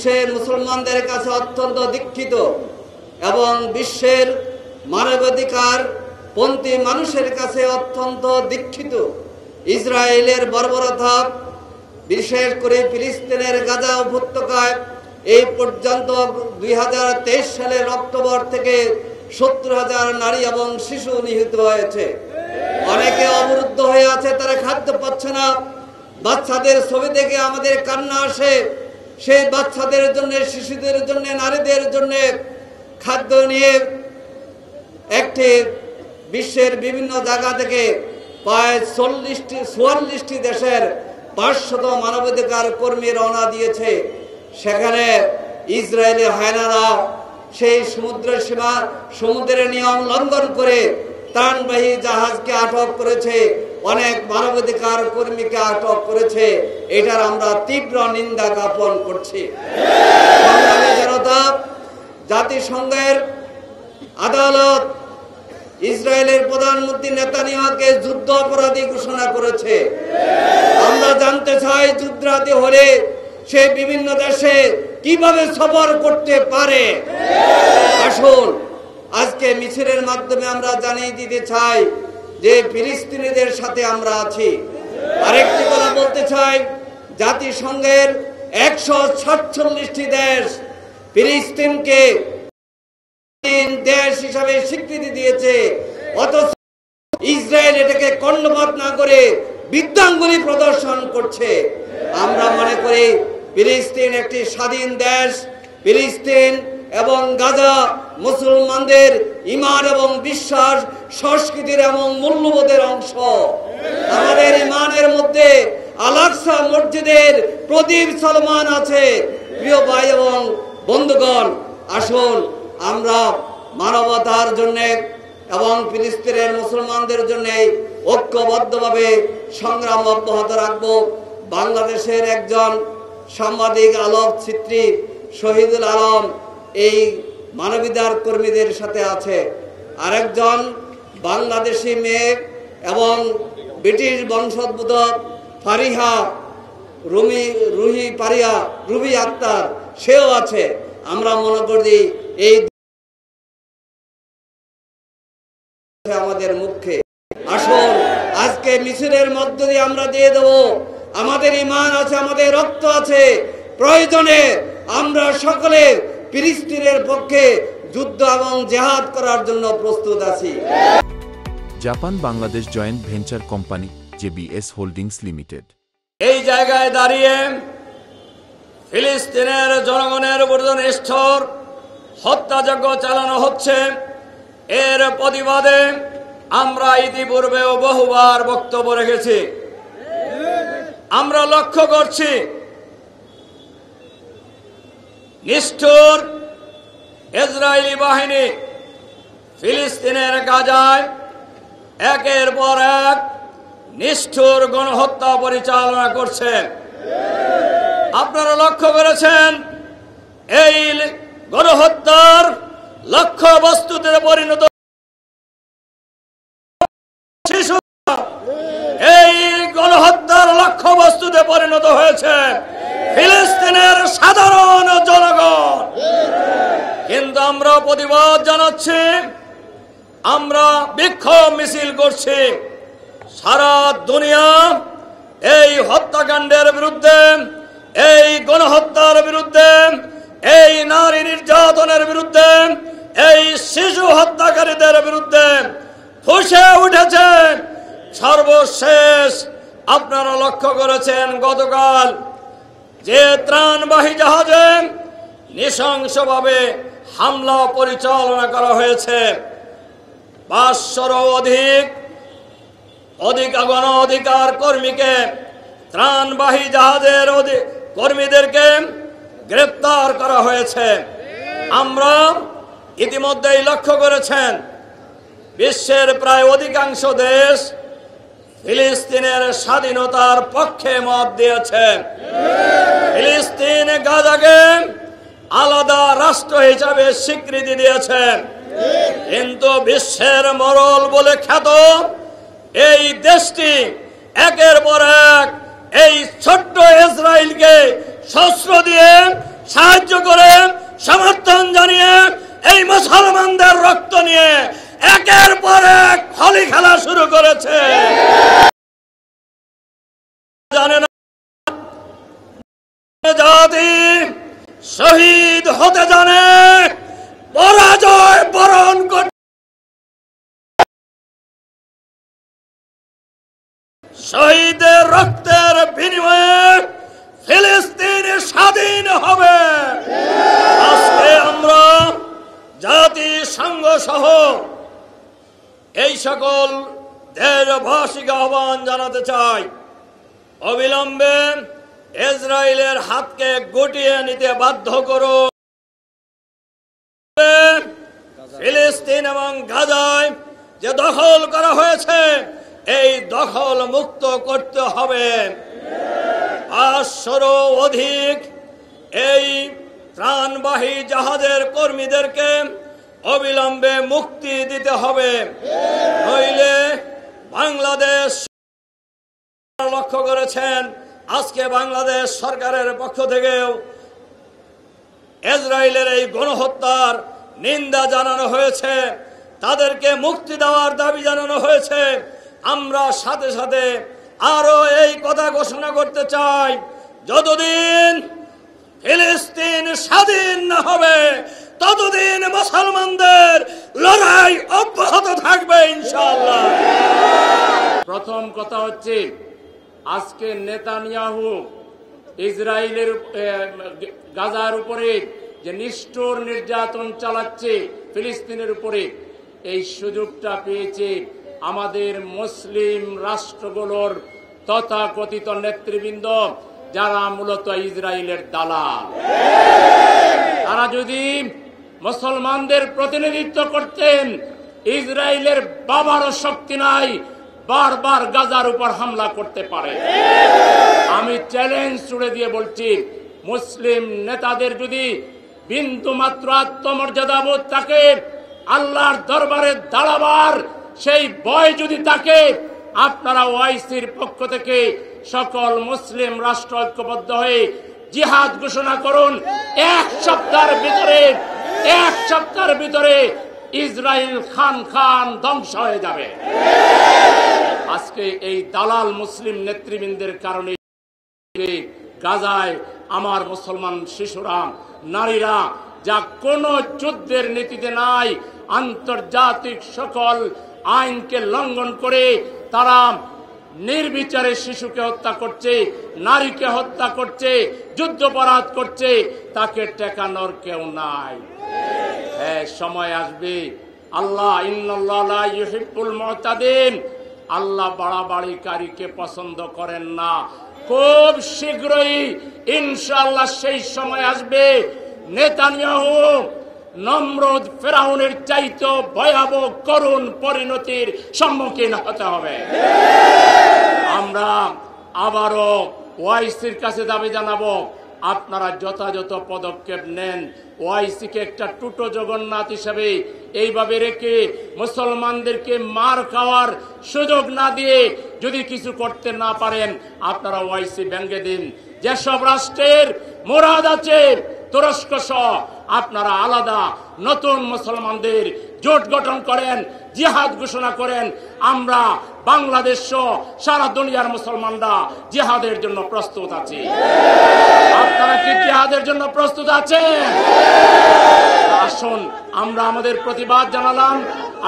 বিশ্বের মুসলমানদের কাছে অত্যন্ত দীক্ষিত এবং বিশ্বের মানবাধিকার পন্থী মানুষের কাছে অত্যন্ত দীক্ষিত ইসরায়েলের বর্বরতা, বিশেষ করে ফিলিস্তিনের গাজা উপত্যকায় এই পর্যন্ত 2023 সালের অক্টোবর থেকে 70,000 নারী এবং শিশু নিহত হয়েছে। অনেকে অবরুদ্ধ হয়ে আছে, তারা খাদ্য পাচ্ছে না। বাচ্চাদের ছবি দেখে আমাদের কান্না আসে। সেই বাচ্চাদের জন্য, শিশুদের জন্য, নারীদের জন্য খাদ্য নিয়ে একটি বিশ্বের বিভিন্ন জায়গা থেকে প্রায় 44টি দেশের 500 মানবাধিকার কর্মী রওনা দিয়েছে। সেখানে ইসরায়েলি হায়নারা সেই সমুদ্রের নিয়ম লঙ্ঘন করে ত্রাণবাহী জাহাজকে আটক করেছে, অনেক মানবাধিকার কর্মীকে আটক করেছে। এটার আমরা তীব্র নিন্দা জ্ঞাপন করছি। সংগ্রামী জনতা, জাতিসংঘের আদালত ইসরায়েলের প্রধানমন্ত্রী নেতানিয়াহুকে যুদ্ধ অপরাধী ঘোষণা করেছে। আমরা জানতে চাই, যুদ্ধাপরাধী হলে সে বিভিন্ন দেশে কিভাবে সফর করতে পারে। আসুন, আজকে মিছিলের মাধ্যমে আমরা জানিয়ে দিতে চাই যে ফিলিস্তিনিদের সাথে আমরা আছি। আরেকটি কথা বলতে চাই, জাতিসংঘের 147টি দেশ ফিলিস্তিনকে দেশ হিসাবে স্বীকৃতি দিয়েছে, অথচ ইসরায়েল এটাকে কর্ণপাত না করে বিদ্যাঙ্গুলি প্রদর্শন করছে। আমরা মনে করি ফিলিস্তিন একটি স্বাধীন দেশ। ফিলিস্তিন এবং গাজা মুসলমানদের ঈমান এবং বিশ্বাস, সংস্কৃতির এবং মূল্যবোধের অংশ। আমাদের ঈমানের মধ্যে আল-আকসা মসজিদের প্রদীপ চলমান আছে। প্রিয় ভাই এবং বন্ধুগণ, আসুন আমরা মানবতার জন্য এবং ফিলিস্তিনের মুসলমানদের জন্য ঐক্যবদ্ধভাবে সংগ্রাম অব্যাহত রাখব। বাংলাদেশের একজন সাংবাদিক আলোকচিত্রী শহীদুল আলম এই মানবাধিকার কর্মীদের সাথে আছে। আরেকজন বাংলাদেশি মেয়ে এবং ব্রিটিশ বংশোদ্ভূত ফারিহা রুবি আক্তার, সেও আছে। আমরা মনে করি এই আমাদের মুখে। আসুন আজকে মিছিলের মধ্য দিয়ে আমরা দিয়ে দেব, আমাদের ঈমান আছে, আমাদের রক্ত আছে। প্রয়োজনে আমরা সকলে ফিলিস্তিনের পক্ষে যুদ্ধ এবং জিহাদ করার জন্য প্রস্তুত আছি। Japan Bangladesh joint venture company JBS holdings limited এই জায়গায় দাঁড়িয়ে ফিলিস্তিনের জনগণের উপর নিষ্ঠুর হত্যাযজ্ঞ চালানো হচ্ছে, এর প্রতিবাদে আমরা ইতিপূর্বেও বহুবার বক্তব্য রেখেছি। আমরা লক্ষ্য করছি নিষ্ঠুর ইসরায়েলি বাহিনী ফিলিস্তিনের গাজায় একের পর এক নিষ্ঠুর গণহত্যা পরিচালনা করছে। আপনারা লক্ষ্য করেছেন, এই গণহত্যার লক্ষ্যবস্তুতে পরিণত শিশু, এই গণহত্যার লক্ষ্যবস্তুতে পরিণত হয়েছে ফিলিস্তিনের সাধারণ জনগণ। কিন্তু আমরা প্রতিবাদ জানাচ্ছি, আমরা বিক্ষোভ মিছিল করছি। সারা দুনিয়া এই হত্যাকাণ্ডের বিরুদ্ধে, এই গণহত্যার বিরুদ্ধে, এই নারী নির্যাতনের বিরুদ্ধে, এই শিশু হত্যাকারীদের বিরুদ্ধে ফুঁসে উঠেছে। সর্বশেষ আপনারা লক্ষ্য করেছেন, গতকাল যে ত্রাণবাহী জাহাজে নৃশংসভাবে হামলা পরিচালনা করা হয়েছে, 500-ও অধিক গণ অধিকার কর্মীকে, ত্রাণবাহী জাহাজের কর্মীদেরকে গ্রেপ্তার করা হয়েছে। আমরা ইতিমধ্যেই লক্ষ্য করেছেন, বিশ্বের প্রায় অধিকাংশ দেশ ফিলিস্তিনের স্বাধীনতার পক্ষে মত দিয়েছে। ফিলিস্তিন গাজাকে আলাদা রাষ্ট্র হিসাবে স্বীকৃতি দিয়েছে। কিন্তু বিশ্বের মরল বলে খ্যাত এই দেশটি একের পর এক এই ছোট্ট ইসরায়েলকে শস্ত্র দিয়ে সাহায্য করে সমর্থন জানিয়ে এই মুসলমানদের রক্ত নিয়ে একের পর এক হোলি খেলা শুরু করেছে। জানে না জাতি শহীদ হতে জানে, পরাজয় বরণ করতে শহীদের রক্তের বিনিময়ে ফিলিস্তিন স্বাধীন হবে। আজকে আমরা জাতিসংঘ সহ এই সকল দেশবাসীকে আহ্বান জানাতে চাই, অবিলম্বে ইসরায়েলের হাতকে গুটিয়ে নিতে বাধ্য করো। ফিলিস্তিন এবং গাজায় যে দখল করা হয়েছে এই দখল মুক্ত করতে হবে। 500 অধিক এই ত্রাণবাহী জাহাজের কর্মীদেরকে অবিলম্বে মুক্তি দিতে হবে, নইলে বাংলাদেশ লক্ষ্য করেছেন আজকে বাংলাদেশ সরকারের পক্ষ থেকেও ইসরায়েলের এই গণহত্যার নিন্দা জানানো হয়েছে, তাদেরকে মুক্তি দেওয়ার দাবি জানানো হয়েছে। আমরা সাথে সাথে আরো এই কথা ঘোষণা করতে চাই, যতদিন ফিলিস্তিন স্বাধীন না হবে ততদিন মুসলমানদের লড়াই অব্যাহত থাকবে ইনশাআল্লাহ। প্রথম কথা হচ্ছে, আজকে নেতানিয়াহু ইসরায়েলের গাজার উপরে যে নিষ্ঠুর নির্যাতন চালাচ্ছে ফিলিস্তিনের উপরে, এই সুযোগটা পেয়েছে আমাদের মুসলিম রাষ্ট্রগুলোর তথাকথিত নেতৃবৃন্দ, যারা মূলত ইসরায়েলের দালাল। তারা যদি মুসলমানদের প্রতিনিধিত্ব করতেন, ইসরায়েলের বাবারও শক্তি নাই বারবার গাজার উপর হামলা করতে পারে। আমি চ্যালেঞ্জ ছুড়ে দিয়ে বলছি, মুসলিম নেতাদের যদি বিন্দু মাত্র আত্মমর্যাদাবোধ থাকে, আল্লাহর দরবারে দাঁড়াবার সেই ভয় যদি থাকে, আপনারা ওআইসির পক্ষ থেকে সকল মুসলিম রাষ্ট্র ঐক্যবদ্ধ হয়ে জিহাদ ঘোষণা করুন। এক সপ্তাহের ভিতরে ইসরায়েল খান ধ্বংস হয়ে যাবে। আজকে এই দালাল মুসলিম নেতৃবৃন্দের কারণে গাজায় আমার মুসলমান শিশুরা, নারীরা যা কোন যুদ্ধের নীতিতে নাই, আন্তর্জাতিক সকল আইনকে লঙ্ঘন করে তারা নির্বিচারে শিশুকে হত্যা করছে, নারীকে হত্যা করছে, যুদ্ধাপরাধ করছে, তাকে ঠেকানোর কেউ নাই। হ্যাঁ, সময় আসবে। আল্লাহ ইন্নাল্লাহ লা ইউহিব্বুল মুতাদিন, আল্লাহ বাড়াবাড়িকারীকে পছন্দ করেন না। খুব শীঘ্রই ইনশাআল্লাহ সেই সময় আসবে, নেতানিয়াহু নমরুদ ফেরাউনের চাইতে ভয়াবহ করুণ পরিণতির সম্মুখীন হতে হবে। আমরা আবারও ওআইসির কাছে দাবি জানাবো, আপনারা যথাযথ পদক্ষেপ নেন। ওআইসিকে একটা টুটো জগন্নাথ হিসেবে এইভাবে রেখে মুসলমানদেরকে মার খাওয়ার সুযোগ না দিয়ে যদি কিছু করতে না পারেন, আপনারা ওআইসি ভেঙে দিন। যেসব রাষ্ট্রের মুরাদ আছে তুরস্ক সহ, আপনারা আলাদা নতুন মুসলমানদের জোট গঠন করেন, জিহাদ ঘোষণা করেন। আমরা বাংলাদেশ সহ সারা দুনিয়ার মুসলমানরা জিহাদের জন্য প্রস্তুত আছি। আপনারা কি জিহাদের জন্য প্রস্তুত আছেন? আসুন, আমরা আমাদের প্রতিবাদ জানালাম,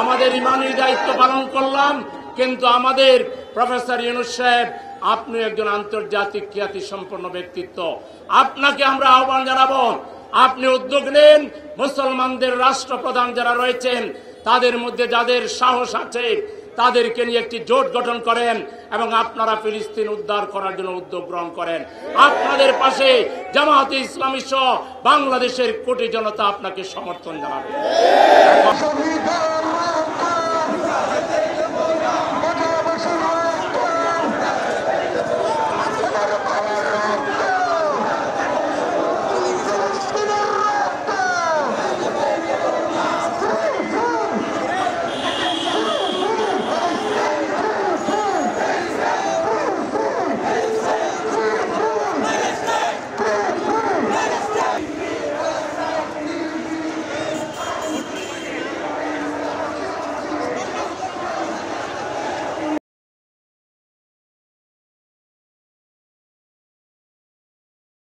আমাদের ইমানি দায়িত্ব পালন করলাম, কিন্তু আমাদের প্রফেসর ইউনূস সাহেব, আপনি একজন আন্তর্জাতিক খ্যাতি সম্পন্ন ব্যক্তিত্ব, আপনাকে আমরা আহ্বান জানাবো, আপনি উদ্যোগ নেন, মুসলমানদের রাষ্ট্রপ্রধান যারা রয়েছেন তাদের মধ্যে যাদের সাহস আছে তাদেরকে নিয়ে একটি জোট গঠন করেন এবং আপনারা ফিলিস্তিন উদ্ধার করার জন্য উদ্যোগ গ্রহণ করেন। আপনাদের পাশে জামায়াতে ইসলামী সহ বাংলাদেশের কোটি জনতা আপনাকে সমর্থন জানাবে।